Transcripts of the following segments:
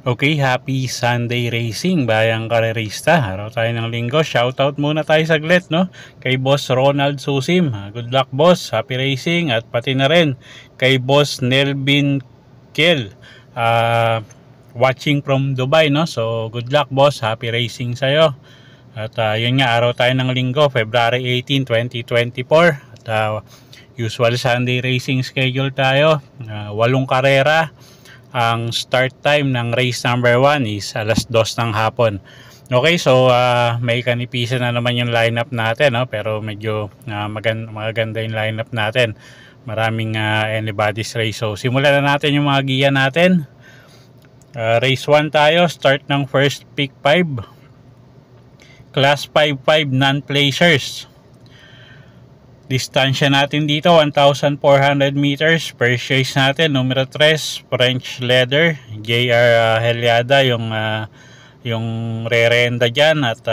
Okay, happy Sunday racing, bayang karerista. Araw tayo ng linggo. Shoutout muna tayo saglit, no? Kay Boss Ronald Susim. Good luck, boss. Happy racing. At pati na rin kay Boss Nelvin Kel. Watching from Dubai, no? So, good luck, boss. Happy racing sa'yo. At yun nga, araw tayo ng linggo, February 18, 2024. At usual Sunday racing schedule tayo. 8 karera. Ang start time ng race number 1 is alas 2 ng hapon. Okay, so may kanipisan na naman yung lineup natin, no? Pero medyo maganda yung lineup natin. Maraming anybody's race. So simulan na natin yung mga giya natin. Race 1 tayo, start ng first pick 5. Class 5-5 non-placers. Distansya natin dito 1,400 meters. First choice natin numero 3 French Leather JR Heliada yung re-renda dyan. At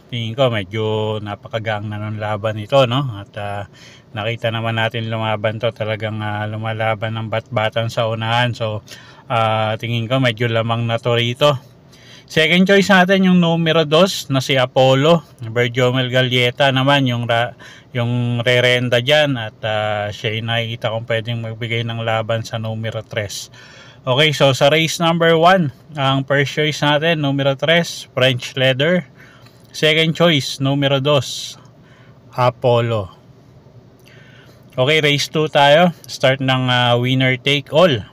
tingin ko medyo napakagang na ng laban ito, no? At nakita naman natin lumaban to, talagang lumalaban ng bat-batan sa unahan. So tingin ko medyo lamang na to rito. Second choice natin yung numero 2 na si Apollo Berjomel Galieta naman yung re-renda dyan. At siya yung nakikita kong pwedeng magbigay ng laban sa numero 3. Okay, so sa race number 1, ang first choice natin numero 3 French Leather. Second choice numero 2 Apollo. Okay, race 2 tayo. Start ng winner take all.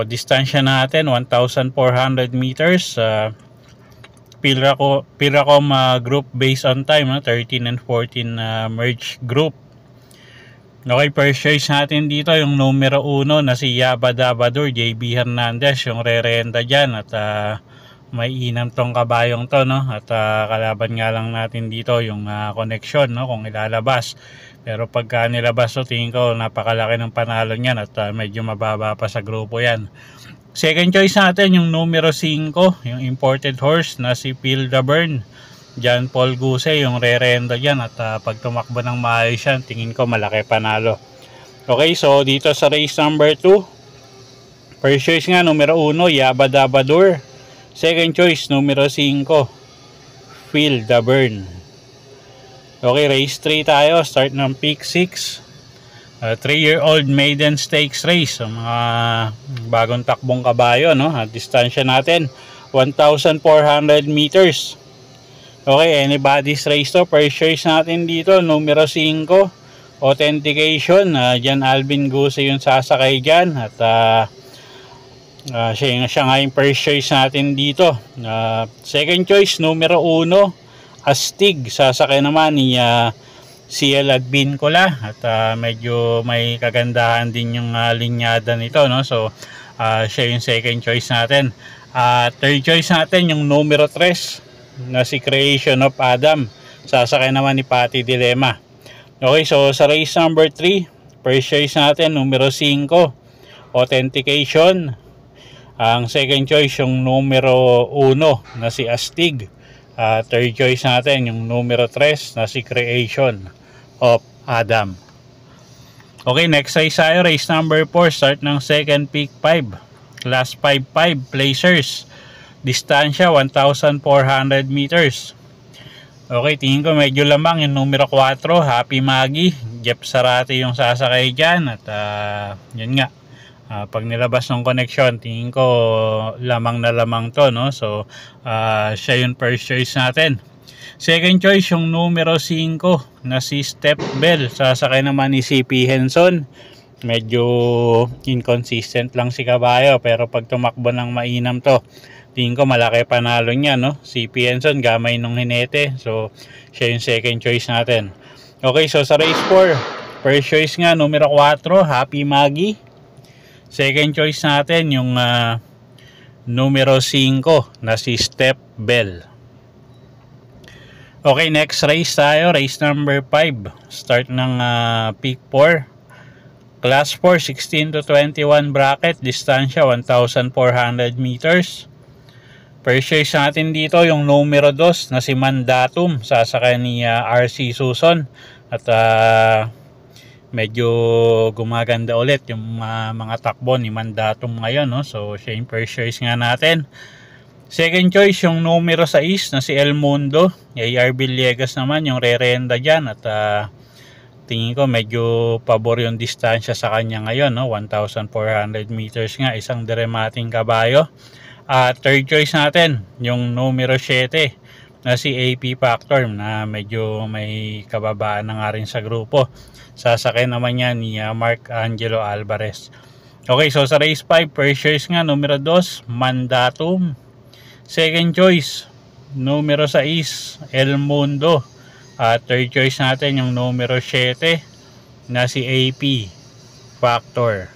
Distansya natin 1,400 meters. Pilracom group based on time, no? 13 and 14 merge group. Okay, first choice natin dito yung numero 1 na si Yabadabadur JB Hernandez yung re-renta dyan. At may inam tong kabayong to, no? At kalaban nga lang natin dito yung connection, no? Kung ilalabas. Pero pagka nilabas to, tingin ko napakalaki ng panalo niyan. At medyo mababa pa sa grupo yan. Second choice natin yung numero 5, yung imported horse na si Phil Dabern John Paul Guse yung re-renda dyan. At pag tumakbo ng maayos yan, tingin ko malaki panalo. Okay, so dito sa race number 2, first choice nga numero 1 Yabadabadur. Second choice numero 5 Phil Dabern. Okay, race 3 tayo. Start ng pick 6. 3-year-old maiden stakes race. So, mga bagong takbong kabayo, no? At distansya natin 1,400 meters. Okay, anybody's race to. First choice natin dito numero 5 Authentication. Jan Alvin Guse yung sasakay dyan. At siya nga yung first choice natin dito. Second choice numero 1 Astig, sasakay naman ni CL Advincula. At medyo may kagandahan din yung linyada nito, no? So siya yung second choice natin. Third choice natin yung numero 3 na si Creation of Adam, sasakay naman ni Patty Dilemma. Okay, so sa race number 3, first choice natin numero 5 Authentication. Ang second choice yung numero 1 na si Astig. Third choice natin yung numero 3 na si Creation of Adam. Okay, next race tayo, race number 4. Start ng second pick 5. Class 5-5 placers. Distansya 1,400 meters. Okay, tingin ko medyo lamang yung numero 4 Happy Maggie Jeff Sarate yung sasakay dyan. At yun nga, pag nilabas ng connection, tingin ko lamang na lamang to, no? So siya yung first choice natin. Second choice yung numero 5 na si Step Bell, sasakay naman ni CP Henson. Medyo inconsistent lang si kabayo, pero pag tumakbo ng mainam to, tingin ko malaki panalo niya, no? CP Henson gamay nung hinete. So siya yung second choice natin. Okay, so sa race 4, first choice nga numero 4 Happy Maggie. Second choice natin yung numero 5 na si Step Bell. Okay, next race tayo, race number 5. Start ng pick 4. Class 4, 16 to 21 bracket, distansya 1,400 meters. First choice natin dito yung numero 2 na si Mandatum, sasakay ni RC Suson. At medyo gumaganda ulit yung mga takbo ni Mandatum ngayon, no? So siya yung first choice nga natin. Second choice yung numero 6 na si El Mundo. AR Villegas naman yung re-renda dyan. At tingin ko medyo pabor yung distansya sa kanya ngayon, no? 1,400 meters nga, isang diremating kabayo. Third choice natin yung numero 7 na si AP Factor, na medyo may kababaan na nga rin sa grupo. Sasakay naman niya ni Mark Angelo Alvarez. Okay, so sa race 5, first choice nga numero 2 Mandatum. Second choice numero 6 El Mundo. Third choice natin yung numero 7 na si AP Factor.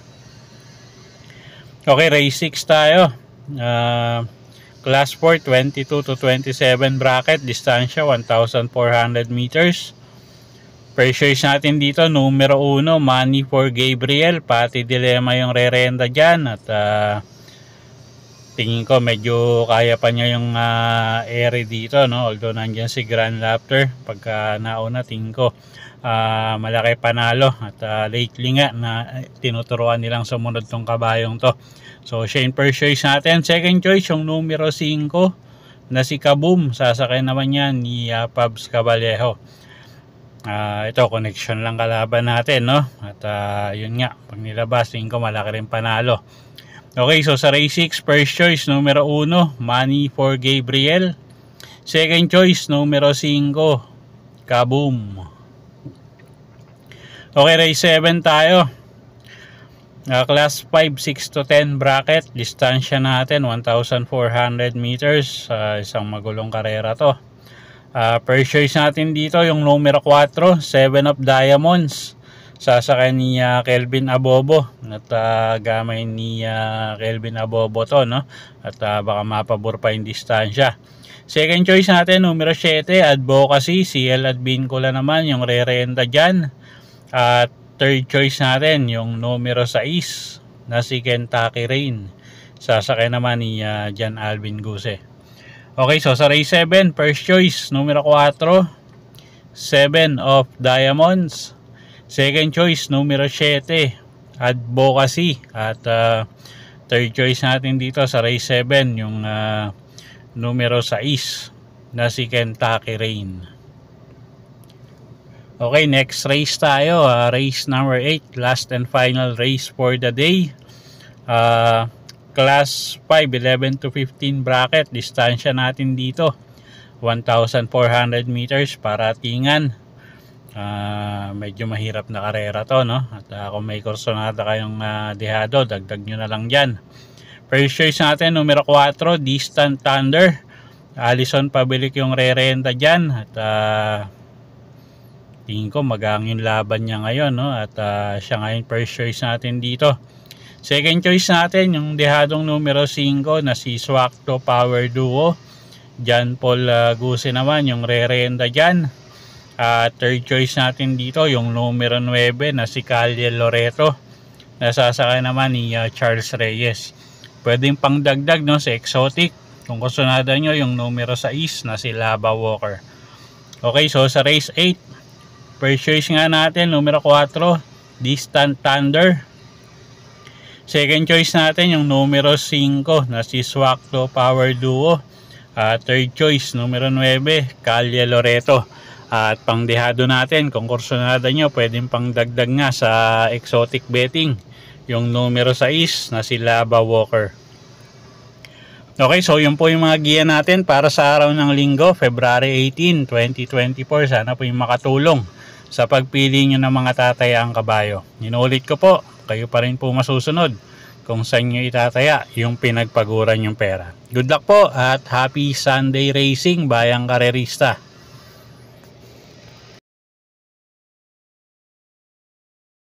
Okay, race 6 tayo. Class 4, 22 to 27 bracket, distansya 1,400 meters. First choice natin dito numero 1 Money for Gabriel. Pati Dilema yung re-renda dyan. At tingin ko medyo kaya pa niya yung ere dito, no? Although nandyan si Grand Raptor. Pagka nauna, tingin ko malaki panalo. At lately nga na tinuturuan nilang sumunod tong kabayong to. So siya yung first choice natin. Second choice yung numero 5 na si Kaboom. Sasakay naman yan ni Pabs Caballejo. Ito connection lang kalaban natin, no? At yun nga, pag nilabas tingin ko malaki rin panalo. Okay, so sa race 6, first choice numero 1 Money for Gabriel. Second choice numero 5 Kaboom. Okay, race 7 tayo. Class 5, 6 to 10 bracket, distansya natin 1,400 meters. Isang magulong karera to. First choice natin dito yung numero 4 7 of Diamonds. Sasakay ni Kelvin Abobo. At gamay ni Kelvin Abobo to, no? At baka mapabor pa yung distansya. Second choice natin numero 7 Advocacy. CL Advincula naman yung re-renta dyan. At third choice natin yung numero 6 na si Kentucky Rain. Sasakay naman ni Jan Alvin Guse. Okay, so sa race 7, first choice numero 4 7 of Diamonds. Second choice numero 7 Advocacy. At third choice natin dito sa race 7 yung numero 6 na si Kentucky Rain. Okay, next race tayo. Race number 8, last and final race for the day. Class 5, 11 to 15 bracket, distansya natin dito 1,400 meters, paratingan. Medyo mahirap na karera to, no? At kung may kursonada kayong dehado, dagdag nyo na lang dyan. First choice natin numero 4 Distant Thunder. Alison Pabilik yung re-renta dyan. At tingin ko magang yung laban niya ngayon, no? At siya ngayon first choice natin dito. Second choice natin yung dehadong numero 5 na si Swakto Power Duo. John Paul Guse naman yung re-renta dyan. Third choice natin dito yung numero 9 na si Calle Loreto. Nasasakay naman ni Charles Reyes. Pwedeng pangdagdag, no, sa exotic. Kung kusunada nyo yung numero 6 na si Lava Walker. Okay, so sa race 8, first choice nga natin numero 4 Distant Thunder. Second choice natin yung numero 5 na si Swakto Power Duo. Third choice numero 9 Calle Loreto. At pangdehado natin, kung kursonada nyo, pwedeng pangdagdag nga sa exotic betting yung numero 6 na si Lava Walker. Okay, so yun po yung mga giya natin para sa araw ng linggo, February 18, 2024. Sana po yung makatulong sa pagpili nyo ng mga tatayaang kabayo. Inuulit ko po, kayo pa rin po masusunod kung saan nyo itataya yung pinagpaguran yung pera. Good luck po at happy Sunday racing, bayang karerista!